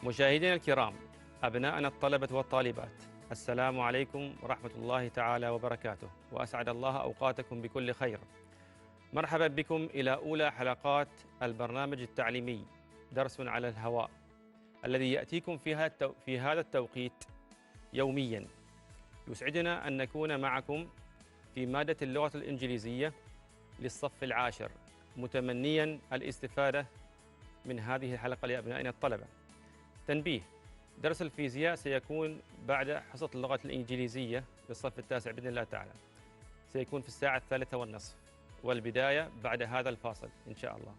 مشاهدينا الكرام، أبناءنا الطلبة والطالبات، السلام عليكم ورحمة الله تعالى وبركاته، وأسعد الله أوقاتكم بكل خير. مرحبا بكم إلى أولى حلقات البرنامج التعليمي درس على الهواء، الذي يأتيكم في هذا التوقيت يوميا. يسعدنا أن نكون معكم في مادة اللغة الإنجليزية للصف العاشر، متمنيا الاستفادة من هذه الحلقة لأبنائنا الطلبة. تنبيه: درس الفيزياء سيكون بعد حصة اللغة الإنجليزية للصف التاسع بإذن الله تعالى، سيكون في الساعة 3:30، والبداية بعد هذا الفاصل إن شاء الله.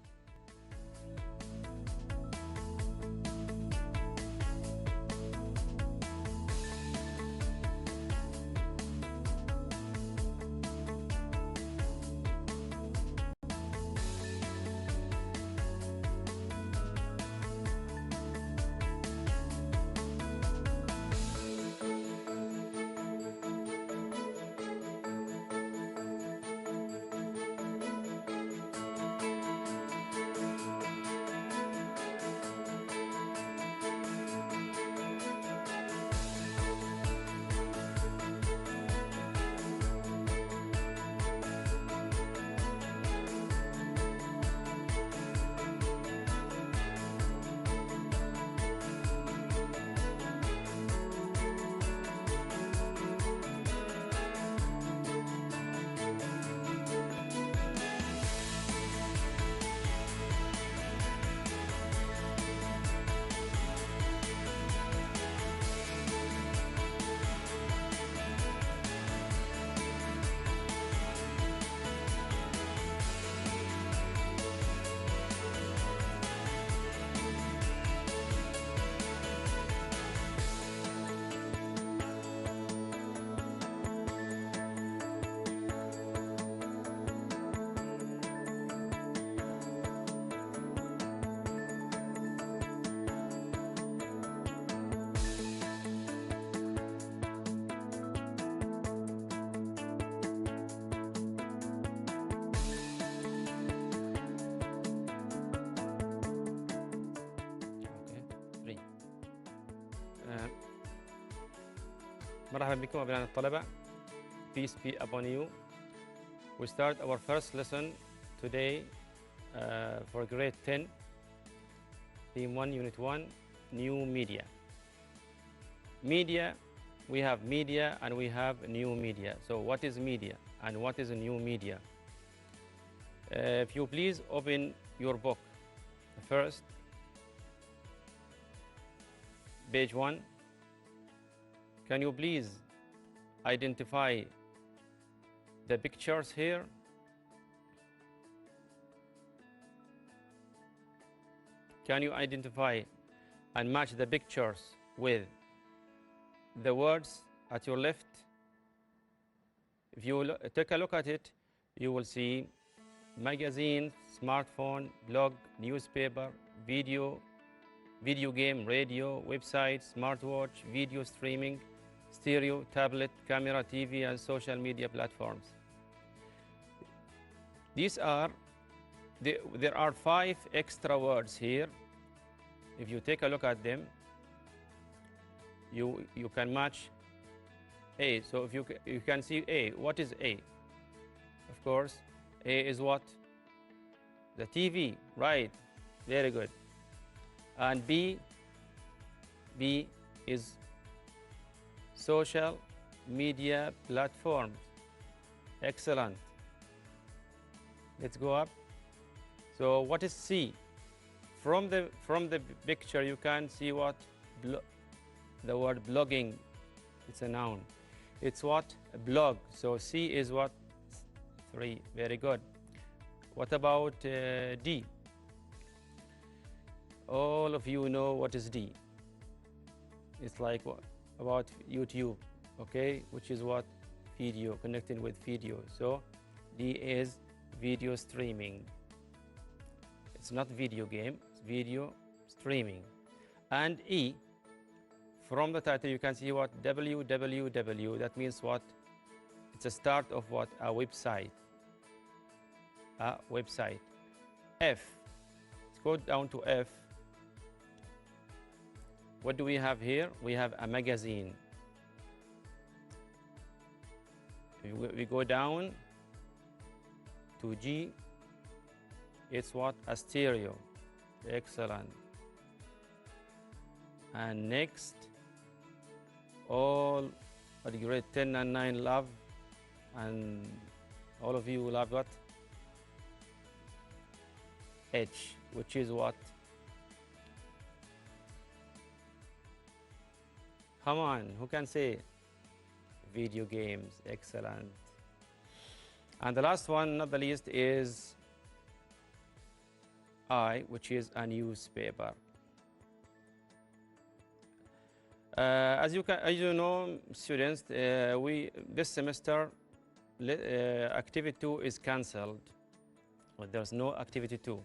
مرحبا بكم أبناء الطلبة. Peace be upon you. We start our first lesson today for grade 10, theme 1, unit 1, new media. Media, we have media and we have new media. So what is media and what is a new media? If you please open your book first, page 1. Can you please identify the pictures here? Can you identify and match the pictures with the words at your left? If you take a look at it, you will see magazine, smartphone, blog, newspaper, video game, radio, website, smartwatch, video streaming, stereo, tablet, camera, TV, and social media platforms. There are 5 extra words here. If you take a look at them, you can match A. So if you can see A, what is A? Of course, A is what? The TV, right? Very good. And B is social media platforms. Excellent. Let's go up. So what is C? From the picture you can see what? The word blogging. It's a noun. It's what? A blog. So C is what? 3. Very good. What about D? All of you know what is D. It's like what? About YouTube, okay? Which is what? Video, connecting with video. So D is video streaming. It's not video game, it's video streaming. And E, from the title you can see what? www. That means what? It's a start of what? A website. A website. F. Let's go down to F. What do we have here? We have a magazine. We go down to G. It's what? A stereo. Excellent. And next, all what grade 10 and 9 love, and all of you love what? H, which is what? Come on, who can say? Video games. Excellent. And the last one, not the least, is I, which is a newspaper. As you know, students, this semester activity 2 is cancelled. There's no activity 2.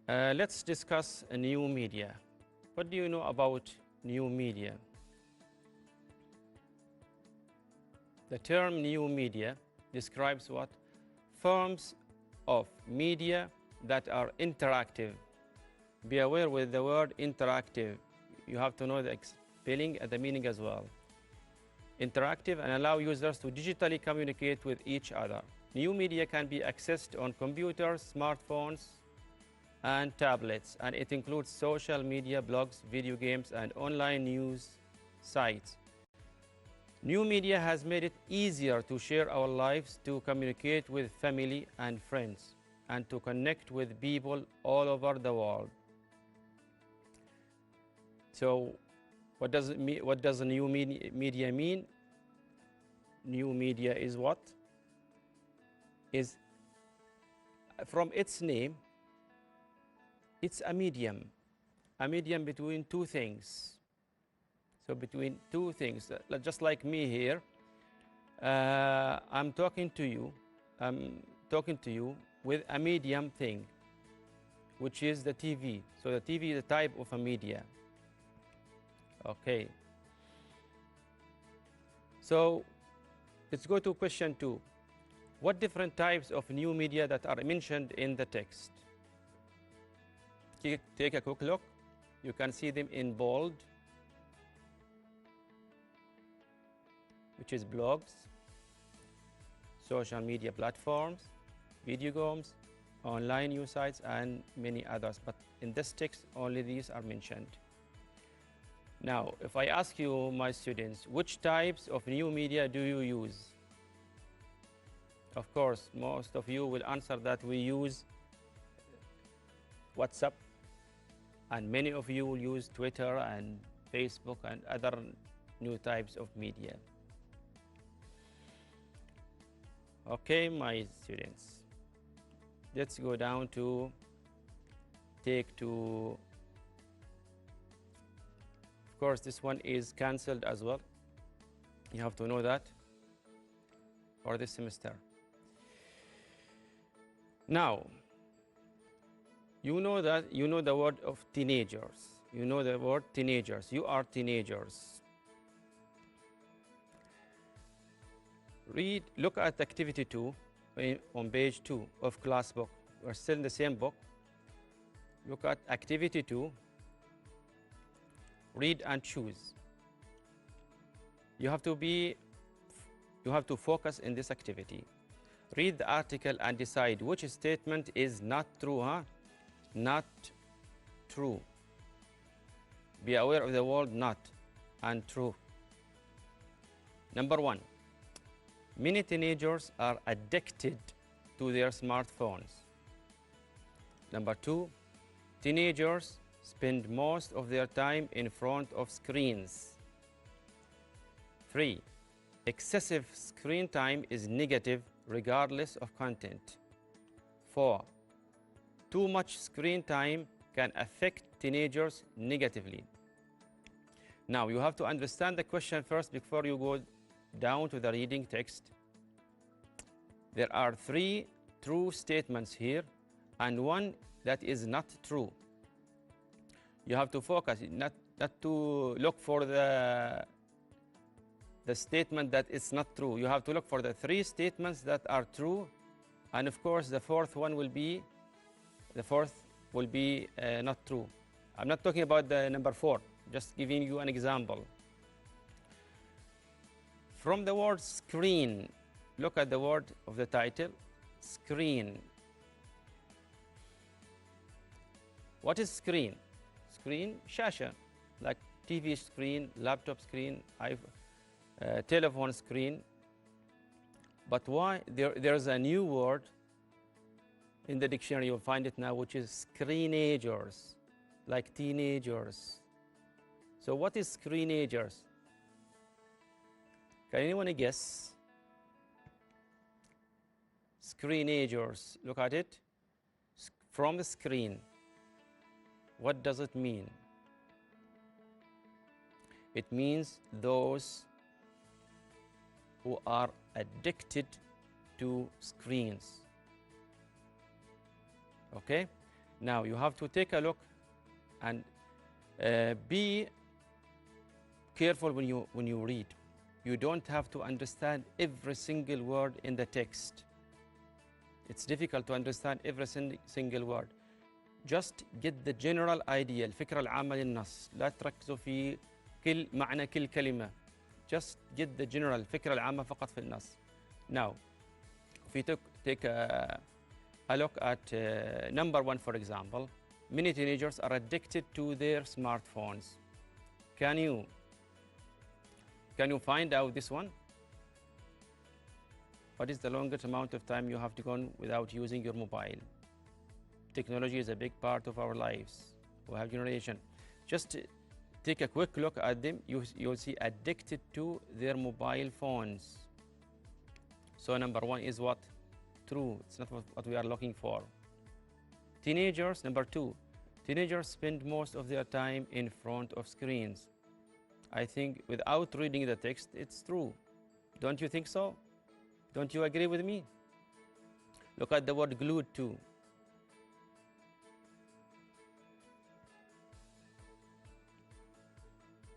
Let's discuss new media. What do you know about new media? The term new media describes what? Forms of media that are interactive. Be aware with the word interactive. You have to know the spelling and the meaning as well. Interactive and allow users to digitally communicate with each other. New media can be accessed on computers, smartphones, and tablets, and it includes social media, blogs, video games, and online news sites. New media has made it easier to share our lives, to communicate with family and friends, and to connect with people all over the world. So what does new media mean? New media is what? Is, from its name, it's a medium between two things. So between two things, just like me here, I'm talking to you with a medium thing, which is the TV. So the TV is a type of a media. Okay. So let's go to question 2. What different types of new media that are mentioned in the text? Take a quick look. You can see them in bold, which is blogs, social media platforms, video games, online news sites, and many others. But in this text, only these are mentioned. Now, if I ask you, my students, which types of new media do you use? Of course, most of you will answer that we use WhatsApp, and many of you will use Twitter and Facebook and other new types of media. Okay, my students, let's go down to take to. Of course, this one is cancelled as well. You have to know that for this semester. Now, you know the word of teenagers. You know the word teenagers. You are teenagers. Look at activity 2 on page 2 of class book. We're still in the same book. Look at activity 2. Read and choose. You have to focus in this activity. Read the article and decide which statement is not true, Not true. Be aware of the word not and true. Number 1. Many teenagers are addicted to their smartphones. Number 2. Teenagers spend most of their time in front of screens. 3. Excessive screen time is negative regardless of content. 4. Too much screen time can affect teenagers negatively. Now, you have to understand the question first before you go down to the reading text. There are 3 true statements here and 1 that is not true. You have to focus, not to look for the statement that is not true. You have to look for the 3 statements that are true, and of course the fourth will be not true. I'm not talking about the number 4, just giving you an example. From the word screen, look at the word of the title, screen. What is screen? Screen, shasha, like TV screen, laptop screen, telephone screen. But why? There's a new word in the dictionary, you'll find it now, which is screenagers, like teenagers. So what is screenagers? Can anyone guess? Screenagers, look at it. From the screen. What does it mean? It means those who are addicted to screens. Okay? Now you have to take a look and be careful when you read. You don't have to understand every single word in the text. It's difficult to understand every single word. Just get the general idea, الفكرة العامة للنص. لا تركزوا في معنى كل كلمة. Just get the general, الفكرة العامة فقط في النص. Now, if you take a look at number 1, for example, many teenagers are addicted to their smartphones. Can you find out this one? What is the longest amount of time you have to go without using your mobile? Technology is a big part of our lives. We have generation. Just take a quick look at them. You'll see addicted to their mobile phones. So number 1 is what? True. It's not what we are looking for. Teenagers, number 2. Teenagers spend most of their time in front of screens. I think without reading the text, it's true. Don't you think so? Don't you agree with me? Look at the word glued to.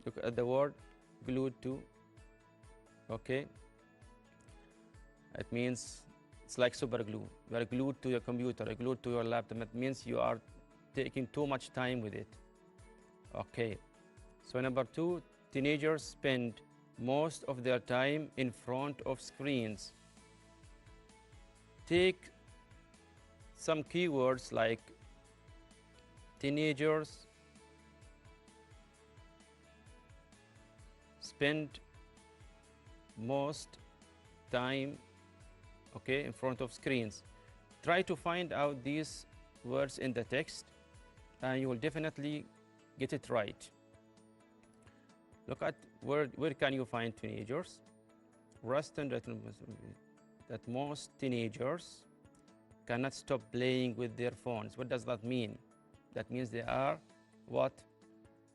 Look at the word glued to. Okay. It means it's like super glue. You are glued to your computer, glued to your laptop. It means you are taking too much time with it. Okay. So number 2, teenagers spend most of their time in front of screens. Take some keywords like teenagers spend most time, okay, in front of screens. Try to find out these words in the text and you will definitely get it right. Look at where can you find teenagers? Ruston that most teenagers cannot stop playing with their phones. What does that mean? That means they are what?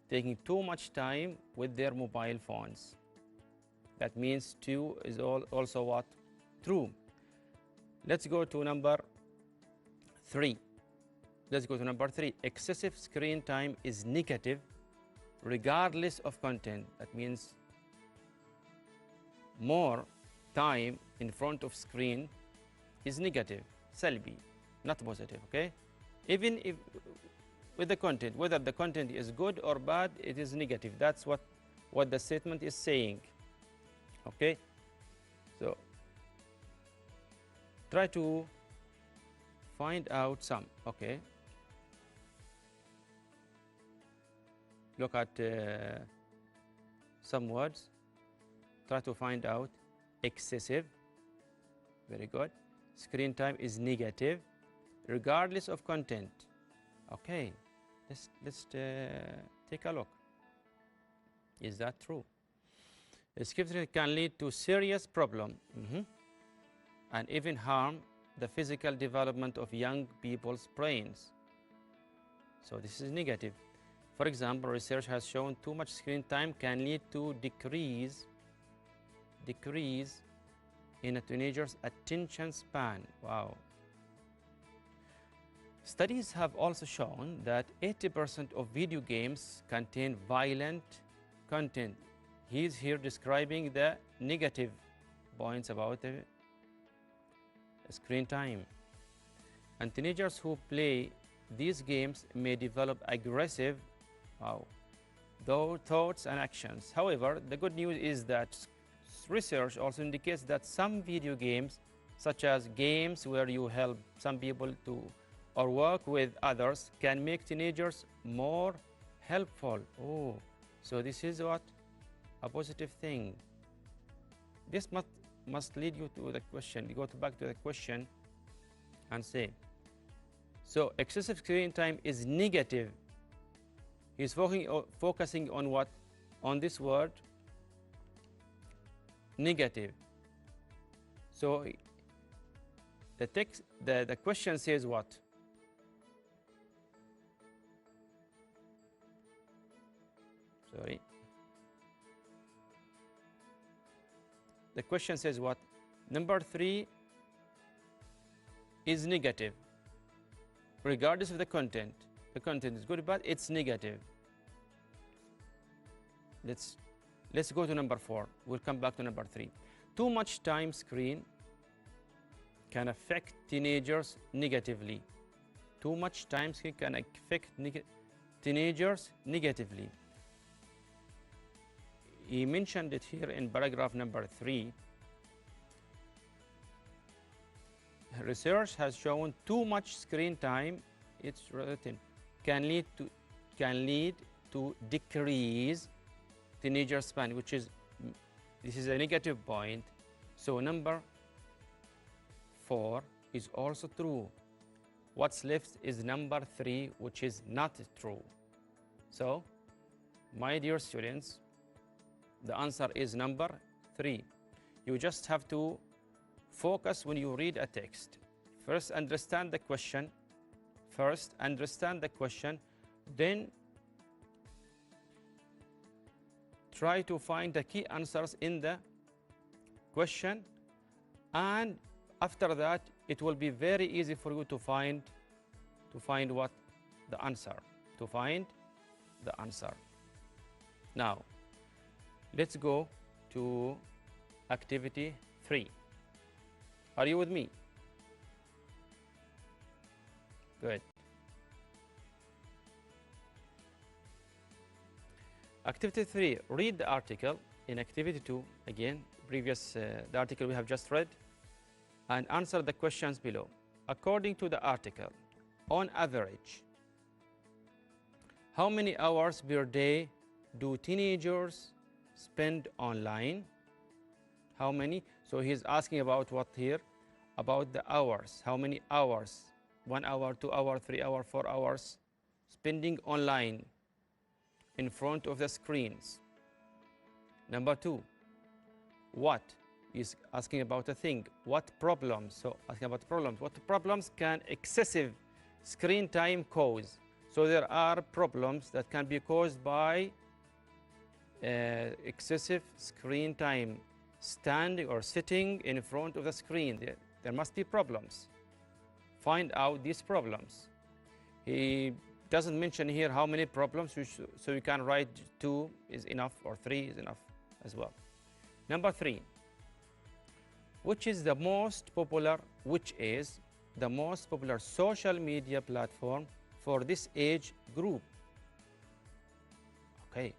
Taking too much time with their mobile phones. That means 2 is also what? True. Let's go to number 3. Excessive screen time is negative regardless of content. That means more time in front of screen is negative, salbi, not positive, okay? Even if with the content, whether the content is good or bad, it is negative. That's what the statement is saying, okay? So try to find out some, okay? Look at some words. Try to find out excessive. Very good. Screen time is negative, regardless of content. Okay, let's take a look. Is that true? Screen can lead to serious problem and even harm the physical development of young people's brains. So this is negative. For example, research has shown too much screen time can lead to decrease in a teenager's attention span. Wow. Studies have also shown that 80% of video games contain violent content. He's here describing the negative points about the screen time. And teenagers who play these games may develop aggressive Wow. Those thoughts and actions. However, the good news is that research also indicates that some video games, such as games where you help some people to or work with others, can make teenagers more helpful. Oh, so this is what? A positive thing. This must lead you to the question. You go back to the question and say, so excessive screen time is negative. He's focusing on what? On this word, negative. So the question says what? Sorry. The question says what? Number 3 is negative, regardless of the content. The content is good, but it's negative. Let's go to number 4. We'll come back to number 3. Too much time screen can affect teenagers negatively. Too much time screen can affect teenagers negatively. He mentioned it here in paragraph number 3. Research has shown too much screen time, it's written, can lead to decrease teenager span, which is, this is a negative point. So number 4 is also true. What's left is number 3, which is not true. So, my dear students, the answer is number 3. You just have to focus when you read a text. First, understand the question. Then try to find the key answers in the question, and after that it will be very easy for you to find what? The answer. To find the answer. Now, let's go to activity 3. Are you with me? Good. Activity 3, read the article. In activity 2, again, the article we have just read, and answer the questions below. According to the article, on average, how many hours per day do teenagers spend online? How many? So he's asking about what here? About the hours. How many hours? 1 hour, 2 hours, 3 hours, 4 hours spending online in front of the screens. Number 2, what? He's asking about a thing. What problems? So asking about problems. What problems can excessive screen time cause? So there are problems that can be caused by excessive screen time, standing or sitting in front of the screen. There must be problems. Find out these problems. He doesn't mention here how many problems, so you can write 2 is enough or 3 is enough as well. Number 3, which is the most popular social media platform for this age group? Okay.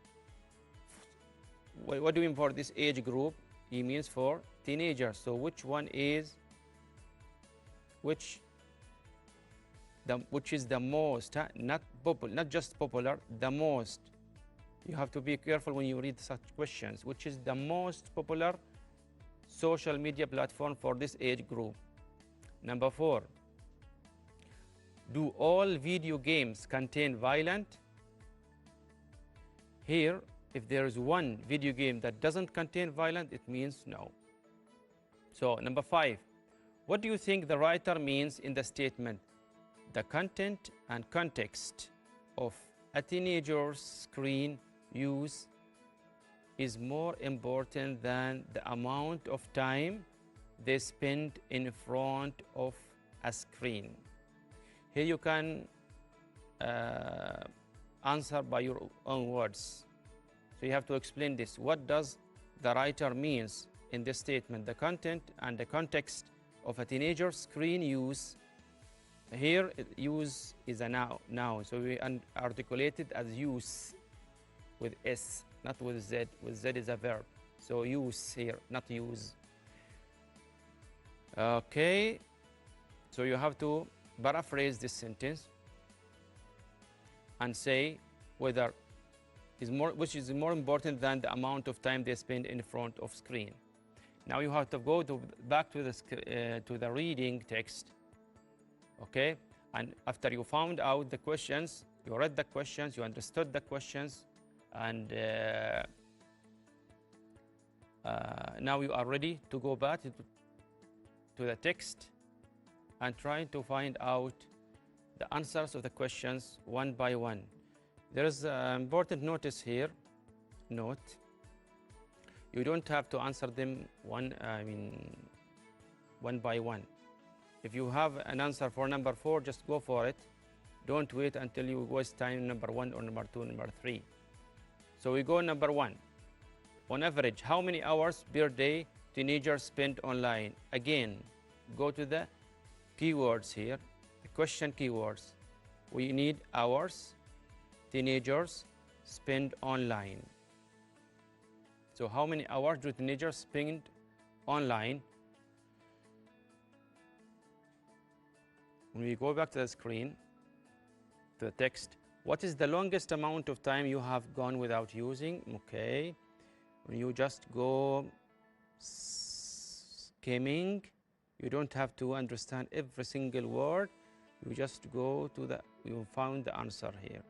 What do you mean for this age group? He means for teenagers. So which one is, which is the most, not just popular, the most. You have to be careful when you read such questions. Which is the most popular social media platform for this age group? Number 4, do all video games contain violence? Here, if there is one video game that doesn't contain violence, it means no. So number 5, what do you think the writer means in the statement? The content and context of a teenager's screen use is more important than the amount of time they spend in front of a screen. Here you can answer by your own words. So you have to explain this. What does the writer means in this statement? The content and the context of a teenager's screen use here use is a noun, so we articulate it as use with S, not with Z. With Z is a verb. So use here, not use. Okay, so you have to paraphrase this sentence and say whether which is more important than the amount of time they spend in front of screen. Now you have to go back to the reading text, okay? And after you found out the questions, you read the questions, you understood the questions, and now you are ready to go back to the text and try to find out the answers of the questions one by one. There is an important notice here. Note, you don't have to answer them one by one. If you have an answer for number 4, just go for it. Don't wait until you waste time number 1 or number 2, number 3. So we go number 1. On average, how many hours per day teenagers spend online? Again, go to the keywords here, the question keywords. We need hours teenagers spend online. So how many hours do teenagers spend online? When we go back to the screen, to the text, what is the longest amount of time you have gone without using? Okay, when you just go skimming, you don't have to understand every single word. You just go to you found the answer here.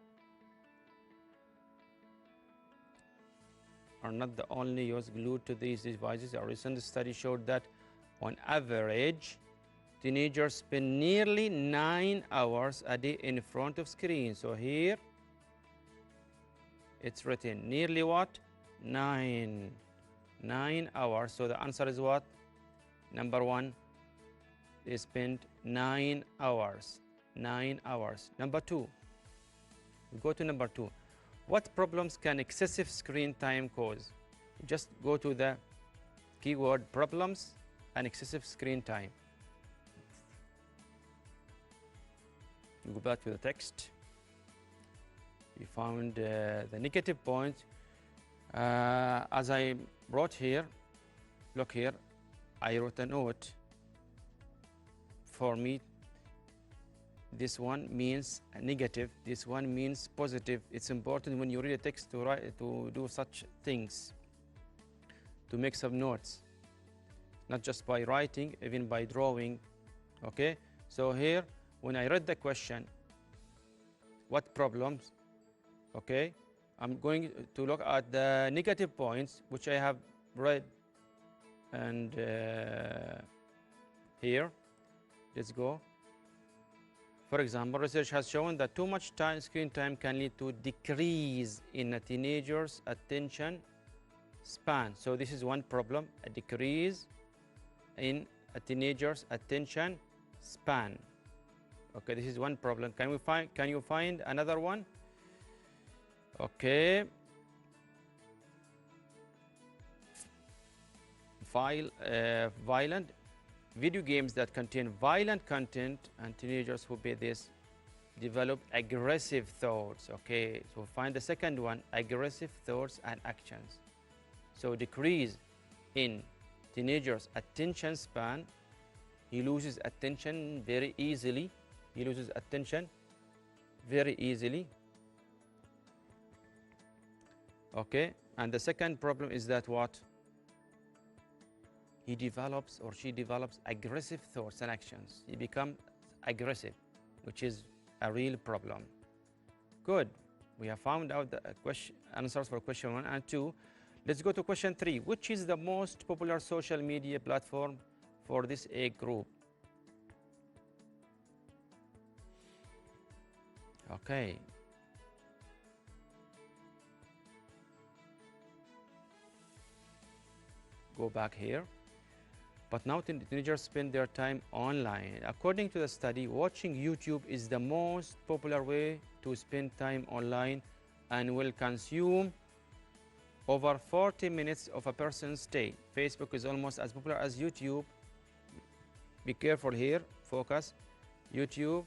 Are not the only use glued to these devices. A recent study showed that on average, teenagers spend nearly 9 hours a day in front of screens. So here, it's written nearly what? 9 hours. So the answer is what? Number 1, they spend 9 hours. 9 hours. Number 2, we go to number 2. What problems can excessive screen time cause? Just go to the keyword problems and excessive screen time. You go back to the text. You found the negative point. As I wrote here, look here, I wrote a note. For me, this one means negative, this one means positive. It's important when you read a text to do such things, to make some notes, not just by writing, even by drawing. Okay, so here, when I read the question, what problems? Okay, I'm going to look at the negative points, which I have read, and here, let's go. For example, research has shown that too much screen time can lead to decrease in a teenager's attention span. So this is one problem, a decrease in a teenager's attention span. Okay, this is one problem. Can you find another one? Okay. Violent video games that contain violent content, and teenagers who play this develop aggressive thoughts. Okay, so find the second one, aggressive thoughts and actions. So decrease in teenagers' attention span. He loses attention very easily. He loses attention very easily. Okay, and the second problem is that what? He develops or she develops aggressive thoughts and actions. He becomes aggressive, which is a real problem. Good. We have found out the answers for question 1 and 2. Let's go to question 3. Which is the most popular social media platform for this age group? Okay. Go back here. But now teenagers spend their time online. According to the study, watching YouTube is the most popular way to spend time online and will consume over 40 minutes of a person's day. Facebook is almost as popular as YouTube. Be careful here, focus. YouTube,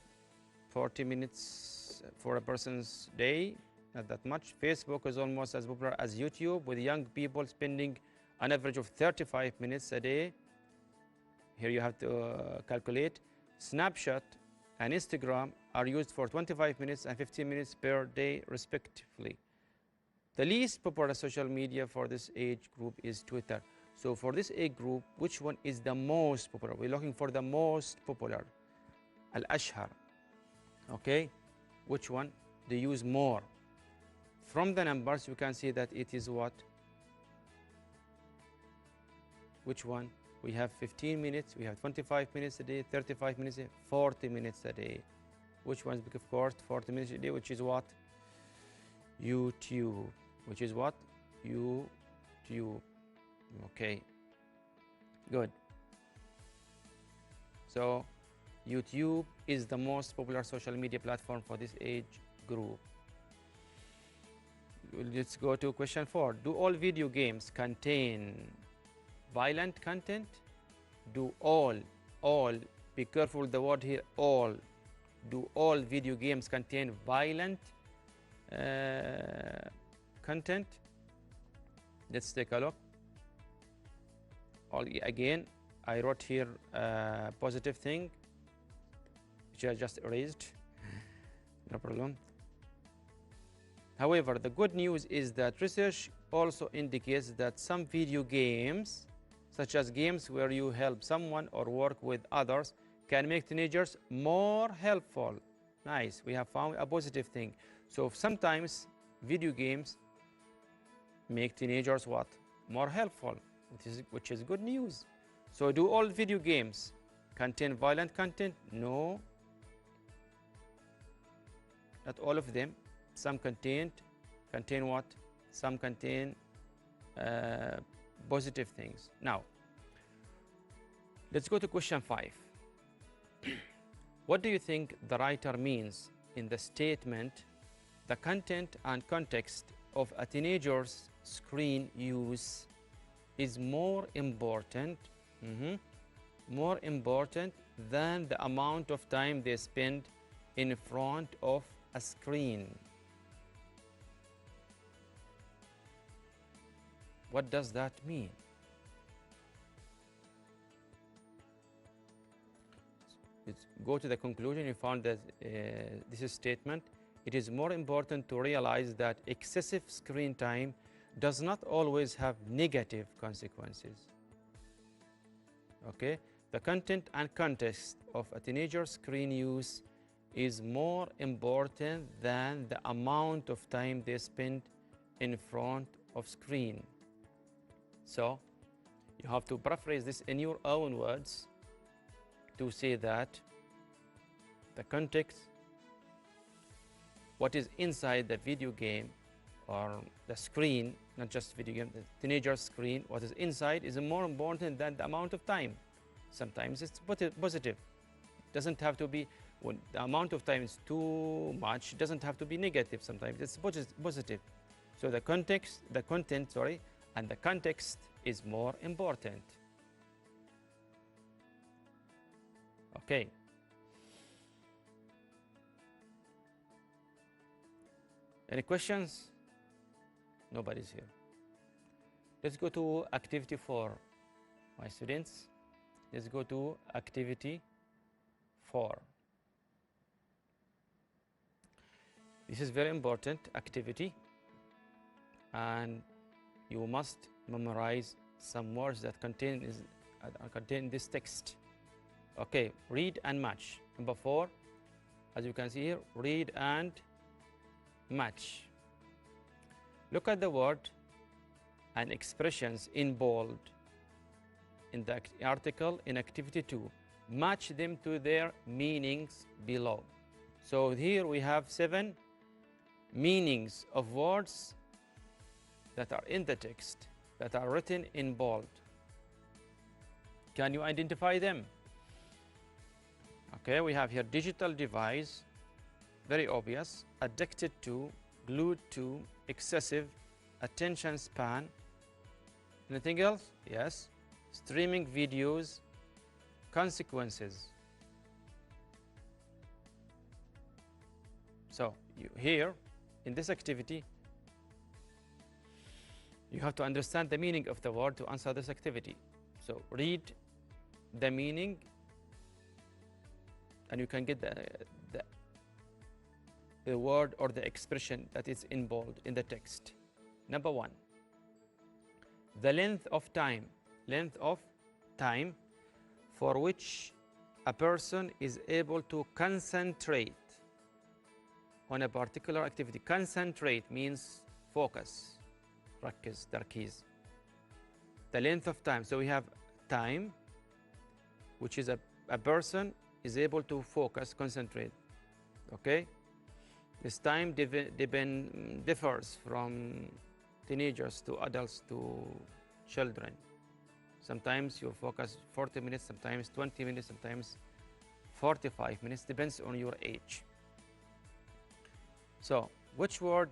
40 minutes for a person's day, not that much. Facebook is almost as popular as YouTube, with young people spending an average of 35 minutes a day. Here you have to calculate. Snapchat and Instagram are used for 25 minutes and 15 minutes per day, respectively. The least popular social media for this age group is Twitter. So for this age group, which one is the most popular? We're looking for the most popular. الأشهر. Okay, which one they use more? From the numbers, you can see that it is what? Which one? We have 15 minutes, we have 25 minutes a day, 35 minutes a day, 40 minutes a day. Which one is big? Of course, 40 minutes a day, which is what? YouTube. Which is what? YouTube. Okay, good. So YouTube is the most popular social media platform for this age group. Let's go to question 4. Do all video games contain violent content? Do all, be careful with the word here, all. Do all video games contain violent content? Let's take a look. Again, I wrote here a positive thing, which I just erased. No problem. However, the good news is that research also indicates that some video games, such as games where you help someone or work with others, can make teenagers more helpful. Nice, we have found a positive thing. So sometimes video games make teenagers what? More helpful, which is good news. So do all video games contain violent content? No, not all of them. Some contain what? Some contain positive things. Now, let's go to question 5. What do you think the writer means in the statement, the content and context of a teenager's screen use is more important, more important than the amount of time they spend in front of a screen? What does that mean? Let's go to the conclusion. You found that this is statement. It is more important to realize that excessive screen time does not always have negative consequences. Okay? The content and context of a teenager's screen use is more important than the amount of time they spend in front of screen. So you have to paraphrase this in your own words to say that the context, what is inside the video game or the screen, not just video game, the teenager's screen, what is inside is more important than the amount of time. Sometimes it's positive. It doesn't have to be, when the amount of time is too much, it doesn't have to be negative. Sometimes it's positive. So the context, the content, sorry, and the context is more important. Okay. Any questions? Nobody's here. Let's go to activity 4, my students. Let's go to activity 4. This is very important activity, and you must memorize some words that contain this text. Okay, read and match. Number 4, as you can see here, read and match. Look at the word and expressions in bold in the article in activity 2. Match them to their meanings below. So here we have 7 meanings of words that are in the text, that are written in bold. Can you identify them? Okay, we have here digital device, very obvious, addicted to, glued to, excessive, attention span. Anything else? Yes. Streaming videos, consequences. So here, in this activity, you have to understand the meaning of the word to answer this activity. So read the meaning, and you can get the word or the expression that is in bold in the text. Number one, the length of time for which a person is able to concentrate on a particular activity. Concentrate means focus, ركز, تركيز. The length of time. So we have time, which is a person is able to focus, concentrate. Okay? This time differs from teenagers to adults to children. Sometimes you focus 40 minutes, sometimes 20 minutes, sometimes 45 minutes, depends on your age. So, which word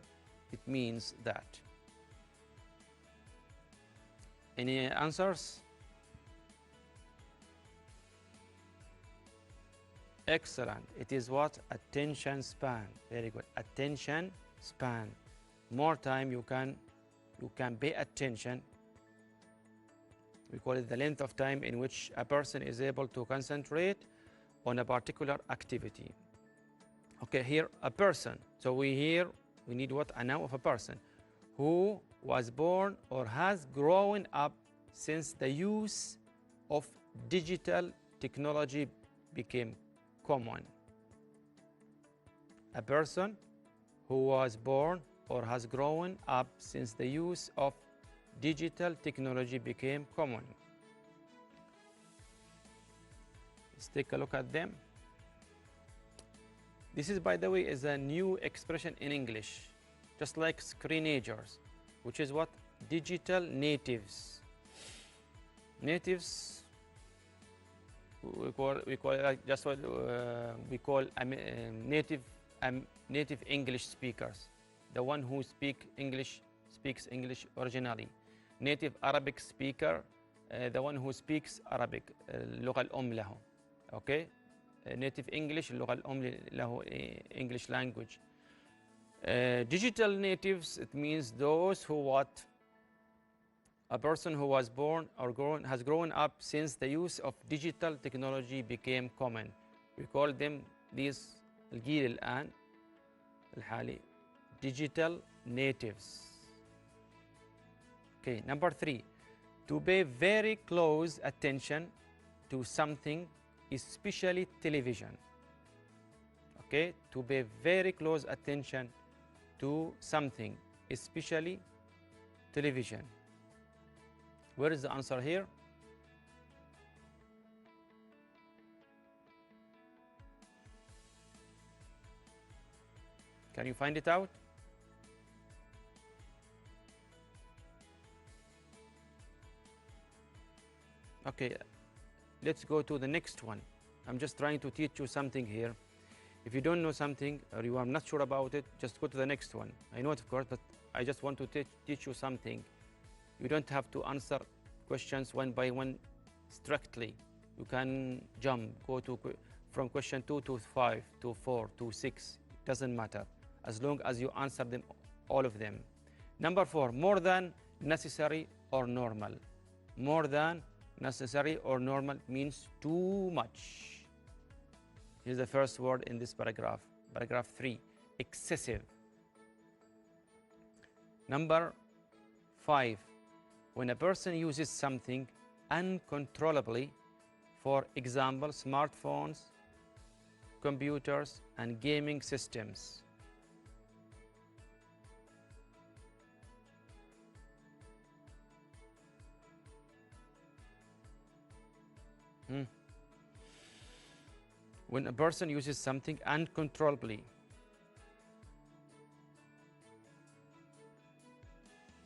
it means that? Any answers? Excellent. It is what? Attention span. Very good. Attention span. More time you can pay attention. We call it the length of time in which a person is able to concentrate on a particular activity. Okay, here a person. So we need what? A noun of a person who was born or has grown up since the use of digital technology became common. A person who was born or has grown up since the use of digital technology became common. Let's take a look at them. This is, by the way, is a new expression in English, just like screenagers, which is what? Digital natives. Natives, we call just what we call native English speakers, the one who speaks English originally. Native Arabic speaker, the one who speaks Arabic, اللغة الأم له. Okay, native English, اللغة الأم له, English language. Digital natives, it means those who what? A person who was born or has grown up since the use of digital technology became common. We call them these الجيل الآن الحالي digital natives. Okay, number 3, to pay very close attention to something, especially television. Okay, to pay very close attention to something, especially television. Where is the answer here? Can you find it out? Okay, let's go to the next one. I'm just trying to teach you something here. If you don't know something or you are not sure about it, just go to the next one. I know it, of course, but I just want to teach you something. You don't have to answer questions one by one strictly. You can jump, go to from question 2 to 5 to 4 to 6. It doesn't matter, as long as you answer them, all of them. Number 4, more than necessary or normal. More than necessary or normal means too much. Here's the first word in this paragraph. Paragraph 3, excessive. Number 5, when a person uses something uncontrollably, for example, smartphones, computers, and gaming systems. When a person uses something uncontrollably,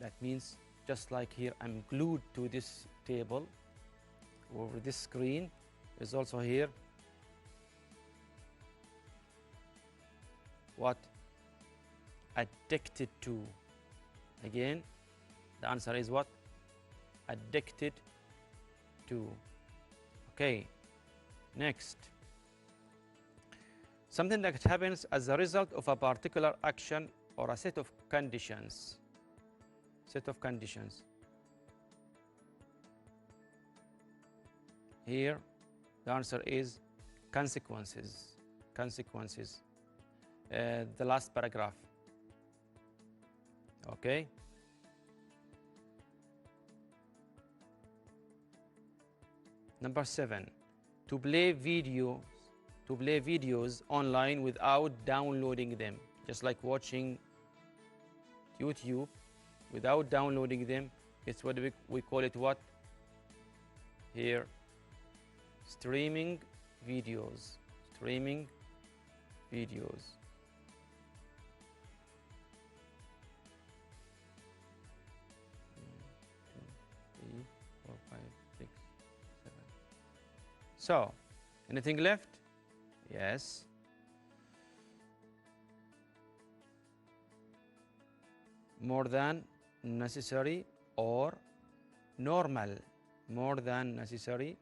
that means just like here, I'm glued to this table, over this screen is also here. What? Addicted to. Again, the answer is what? Addicted to. Okay, next. Something that happens as a result of a particular action or a set of conditions. Set of conditions. Here, the answer is consequences. Consequences. The last paragraph. Okay. Number 7. To play videos online without downloading them, just like watching YouTube without downloading them. It's what we call it what? Here, streaming videos. Streaming videos. So, anything left? Yes. More than necessary or normal. More than necessary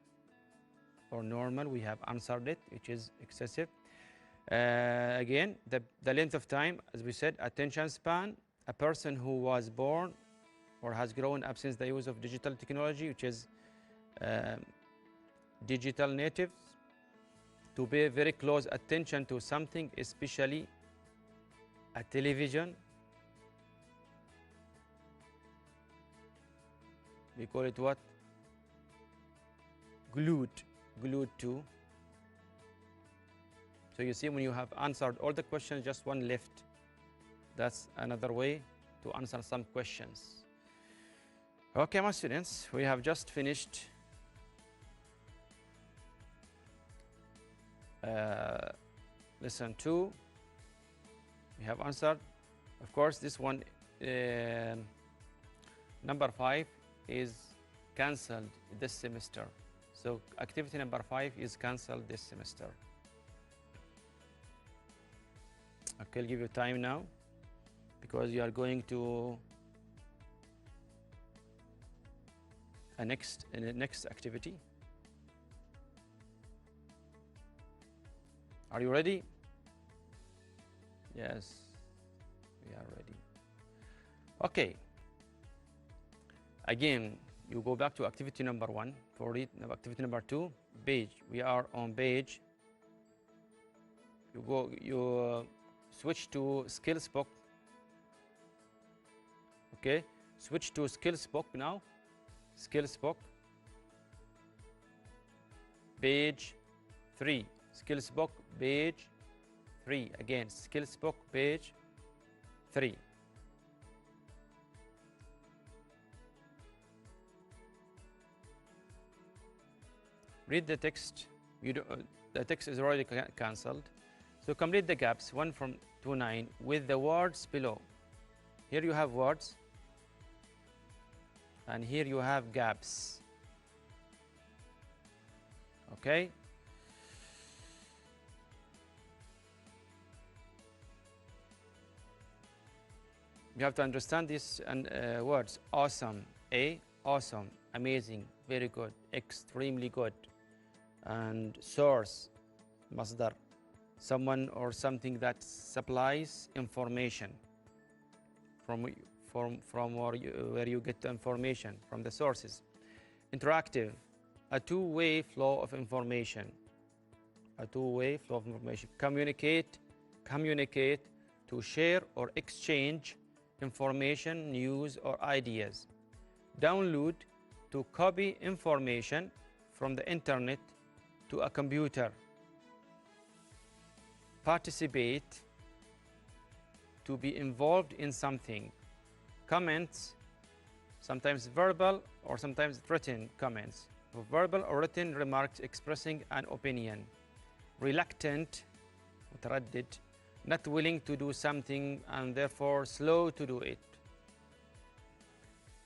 or normal, we have answered it, which is excessive. Again, the length of time, as we said, attention span, a person who was born or has grown up since the use of digital technology, which is digital natives. To pay very close attention to something, especially a television. We call it what? Glued to. So you see, when you have answered all the questions, just one left. That's another way to answer some questions. Okay, my students, we have just finished lesson 2. We have answered, of course, this one, number 5 is cancelled this semester. So activity number 5 is cancelled this semester. Okay, I'll give you time now because you are going to a next activity. Are you ready? Yes, we are ready. Okay. Again, you go back to activity number 1 for read activity number 2. Page. We are on page. You switch to skills book. Okay. Switch to skills book now. Skills book. Page 3. Skills book, page 3. Again, skills book, page 3. Read the text. The text is already cancelled. So complete the gaps 1 to 9 with the words below. Here you have words, and here you have gaps. Okay. You have to understand these words. Awesome, A, awesome, amazing, very good, extremely good. And source, masdar, someone or something that supplies information from where you get the information, from the sources. Interactive, a two-way flow of information. A two-way flow of information. Communicate, to share or exchange information, news, or ideas. Download, to copy information from the internet to a computer. Participate, to be involved in something. Comments, sometimes verbal or sometimes written comments. Verbal or written remarks expressing an opinion. Reluctant, متردد, not willing to do something and therefore slow to do it.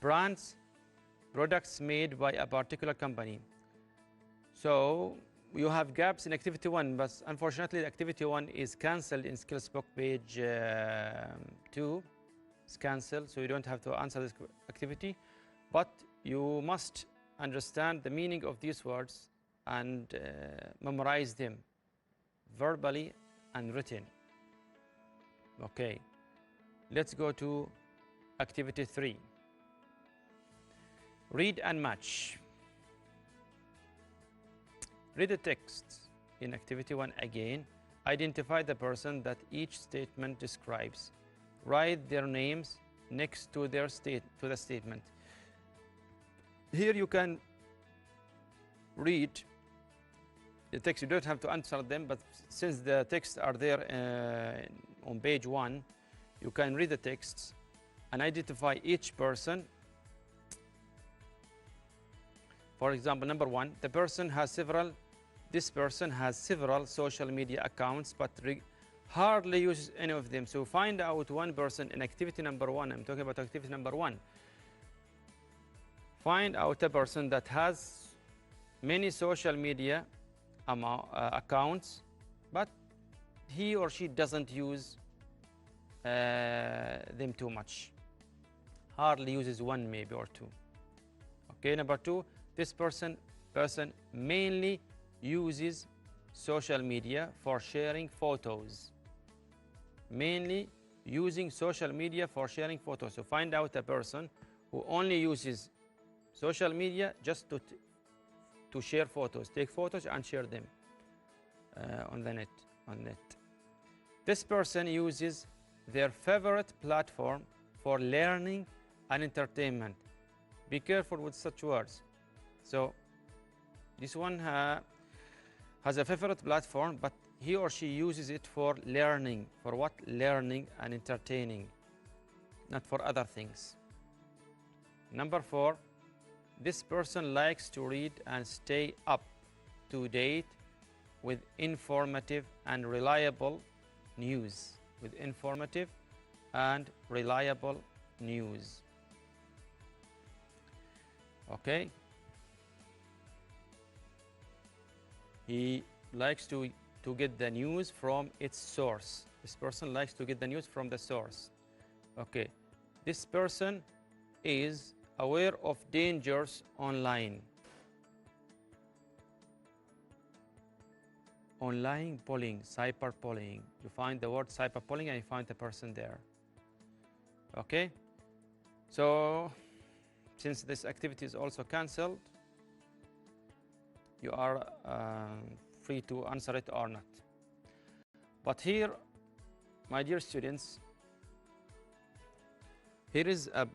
Brands, products made by a particular company. So you have gaps in activity 1, but unfortunately activity 1 is cancelled in skills book page 2. It's cancelled, so you don't have to answer this activity, but you must understand the meaning of these words and memorize them verbally and written. Okay, let's go to activity 3. Read and match. Read the text in activity 1 again. Identify the person that each statement describes. Write their names next to the statement. Here you can read the text. You don't have to answer them, but since the texts are there on page 1, you can read the texts and identify each person. For example, number 1, this person has several social media accounts, but hardly uses any of them. So find out one person in activity number 1. I'm talking about activity number 1. Find out a person that has many social media accounts, but he or she doesn't use them too much. Hardly uses one, maybe, or two. Okay, number 2, this person mainly uses social media for sharing photos. Mainly using social media for sharing photos. So find out a person who only uses social media just to share photos, take photos and share them on the net. This person uses their favorite platform for learning and entertainment. Be careful with such words. So this one has a favorite platform, but he or she uses it for learning. For what? Learning and entertaining, not for other things. Number 4, this person likes to read and stay up to date with informative and reliable news. Okay. He likes to get the news from its source. This person likes to get the news from the source. Okay. This person is aware of dangers online. Online bullying, cyberbullying. You find the word cyberbullying and you find the person there. Okay. So since this activity is also cancelled, you are free to answer it or not. But here, my dear students, here is a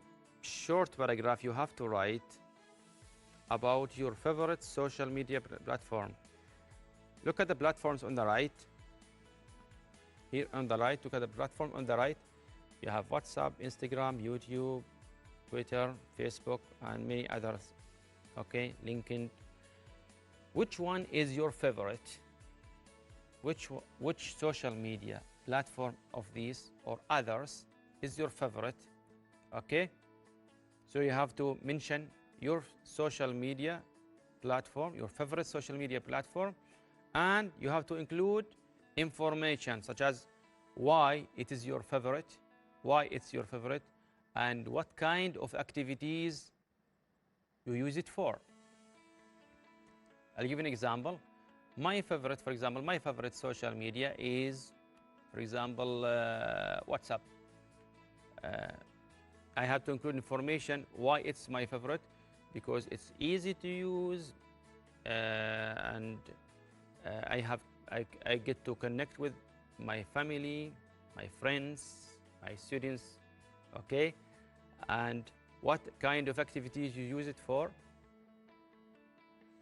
short paragraph you have to write about your favorite social media platform. Look at the platforms on the right. Here on the right, look at the platform on the right. You have WhatsApp, Instagram, YouTube, Twitter, Facebook, and many others. Okay, LinkedIn. Which one is your favorite? Which social media platform of these or others is your favorite? Okay, so you have to mention your social media platform, your favorite social media platform, and you have to include information such as why it is your favorite, and what kind of activities you use it for. I'll give an example. My favorite social media is, for example, WhatsApp. I have to include information why it's my favorite, because it's easy to use, and I get to connect with my family, my friends, my students. Okay, and what kind of activities you use it for?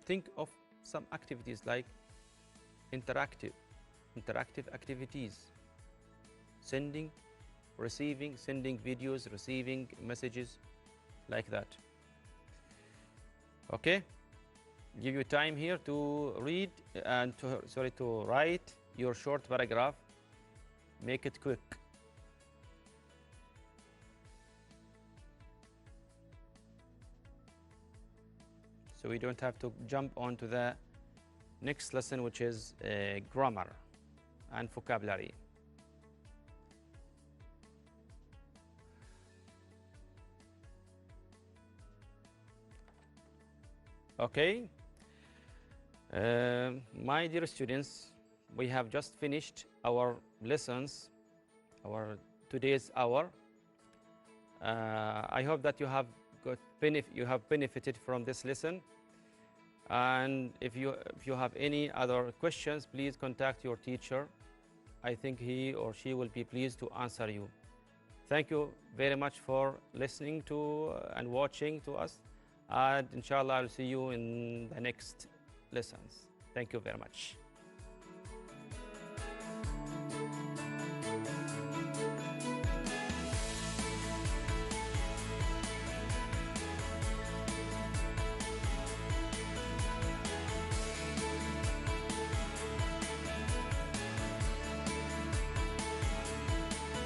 Think of some activities like interactive activities, sending videos, receiving messages, like that. Okay, give you time here to read and to write your short paragraph. Make it quick. So we don't have to jump on to the next lesson, which is grammar and vocabulary. Okay, my dear students, we have just finished our lessons, our today's hour. I hope that you have benefited from this lesson. And if you have any other questions, please contact your teacher. I think he or she will be pleased to answer you. Thank you very much for listening to and watching to us. And inshallah, I'll see you in the next lessons. Thank you very much.